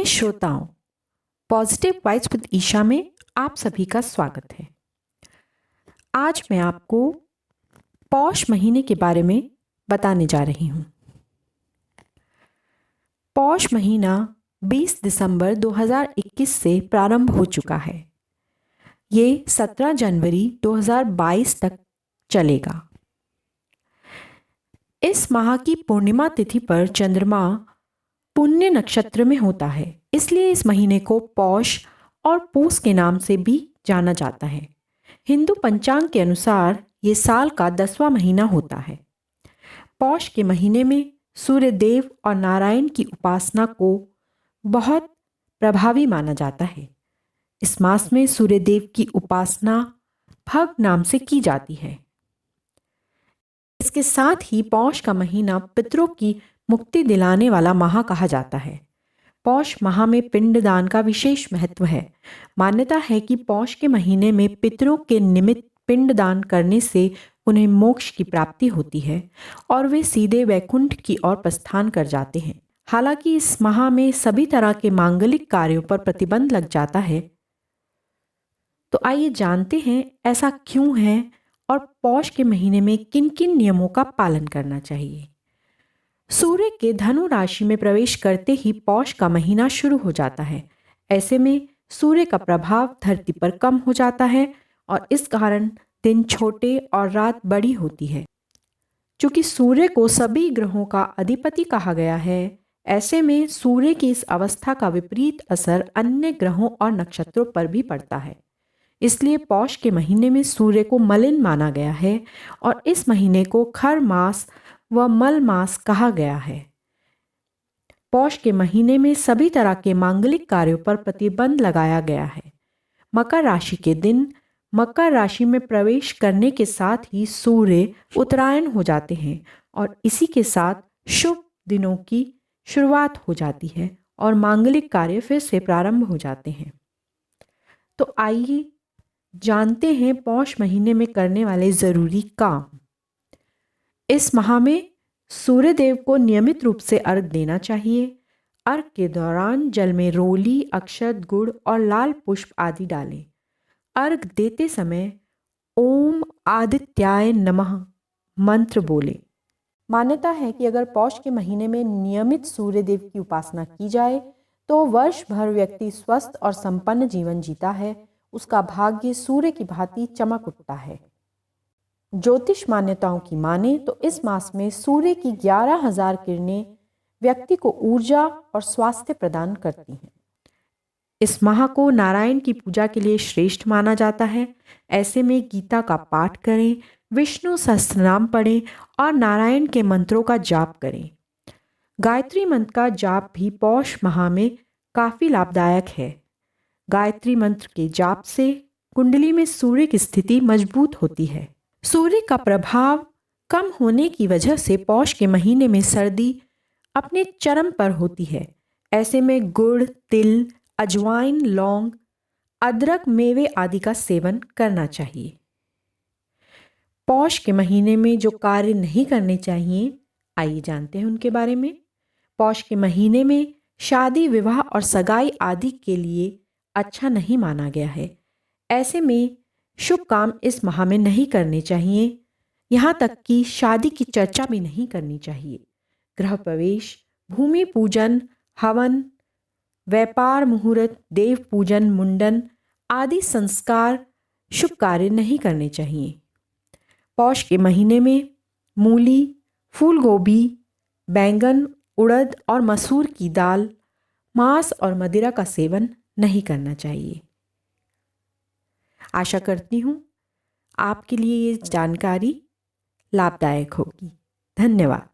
श्रोताओं, positive vibes with Isha में आप सभी का स्वागत है। आज मैं आपको पौष महीने के बारे में बताने जा रही हूँ। पौष महीना 20 दिसंबर 2021 से प्रारंभ हो चुका है। ये 17 जनवरी 2022 तक चलेगा। इस माह की पूर्णिमा तिथि पर चंद्रमा पुण्य नक्षत्र में होता है, इसलिए इस महीने को पौष और पूस के नाम से भी जाना जाता है। हिंदू पंचांग के अनुसार ये साल का 10वां महीना होता है। पौष के महीने में सूर्य देव और नारायण की उपासना को बहुत प्रभावी माना जाता है। इस मास में सूर्य देव की उपासना भग नाम से की जाती है। इसके साथ ही पौष का महीना पितरों की मुक्ति दिलाने वाला माह कहा जाता है। पौष माह में पिंडदान का विशेष महत्व है। मान्यता है कि पौष के महीने में पितरों के निमित्त पिंडदान करने से उन्हें मोक्ष की प्राप्ति होती है और वे सीधे वैकुंठ की ओर प्रस्थान कर जाते हैं। हालांकि इस माह में सभी तरह के मांगलिक कार्यों पर प्रतिबंध लग जाता है। तो आइए जानते हैं ऐसा क्यों है और पौष के महीने में किन किन नियमों का पालन करना चाहिए। सूर्य के धनु राशि में प्रवेश करते ही पौष का महीना शुरू हो जाता है। ऐसे में सूर्य का प्रभाव धरती पर कम हो जाता है और इस कारण दिन छोटे और रात बड़ी होती है। चूंकि सूर्य को सभी ग्रहों का अधिपति कहा गया है, ऐसे में सूर्य की इस अवस्था का विपरीत असर अन्य ग्रहों और नक्षत्रों पर भी पड़ता है। इसलिए पौष के महीने में सूर्य को मलिन माना गया है और इस महीने को खर मास व मल मास कहा गया है। पौष के महीने में सभी तरह के मांगलिक कार्यों पर प्रतिबंध लगाया गया है। मकर राशि के दिन मकर राशि में प्रवेश करने के साथ ही सूर्य उत्तरायण हो जाते हैं और इसी के साथ शुभ दिनों की शुरुआत हो जाती है और मांगलिक कार्य फिर से प्रारंभ हो जाते हैं। तो आइए जानते हैं पौष महीने में करने वाले जरूरी काम। इस माह में सूर्य देव को नियमित रूप से अर्घ देना चाहिए। अर्घ के दौरान जल में रोली, अक्षत, गुड़ और लाल पुष्प आदि डालें। अर्घ देते समय ओम आदित्याय नमः मंत्र बोलें। मान्यता है कि अगर पौष के महीने में नियमित सूर्य देव की उपासना की जाए तो वर्ष भर व्यक्ति स्वस्थ और संपन्न जीवन जीता है। उसका भाग्य सूर्य की भांति चमक उठता है। ज्योतिष मान्यताओं की माने तो इस मास में सूर्य की 11,000 किरणें व्यक्ति को ऊर्जा और स्वास्थ्य प्रदान करती हैं। इस माह को नारायण की पूजा के लिए श्रेष्ठ माना जाता है। ऐसे में गीता का पाठ करें, विष्णु सहस्त्रनाम पढ़ें और नारायण के मंत्रों का जाप करें। गायत्री मंत्र का जाप भी पौष माह में काफी लाभदायक है। गायत्री मंत्र के जाप से कुंडली में सूर्य की स्थिति मजबूत होती है। सूर्य का प्रभाव कम होने की वजह से पौष के महीने में सर्दी अपने चरम पर होती है। ऐसे में गुड़, तिल, अजवाइन, लौंग, अदरक, मेवे आदि का सेवन करना चाहिए। पौष के महीने में जो कार्य नहीं करने चाहिए, आइए जानते हैं उनके बारे में। पौष के महीने में शादी, विवाह और सगाई आदि के लिए अच्छा नहीं माना गया है। ऐसे में शुभ काम इस माह में नहीं करने चाहिए। यहाँ तक कि शादी की चर्चा भी नहीं करनी चाहिए। गृह प्रवेश, भूमि पूजन, हवन, व्यापार मुहूर्त, देव पूजन, मुंडन आदि संस्कार शुभ कार्य नहीं करने चाहिए। पौष के महीने में मूली, फूल गोभी, बैंगन, उड़द और मसूर की दाल, मांस और मदिरा का सेवन नहीं करना चाहिए। आशा करती हूँ आपके लिए ये जानकारी लाभदायक होगी। धन्यवाद।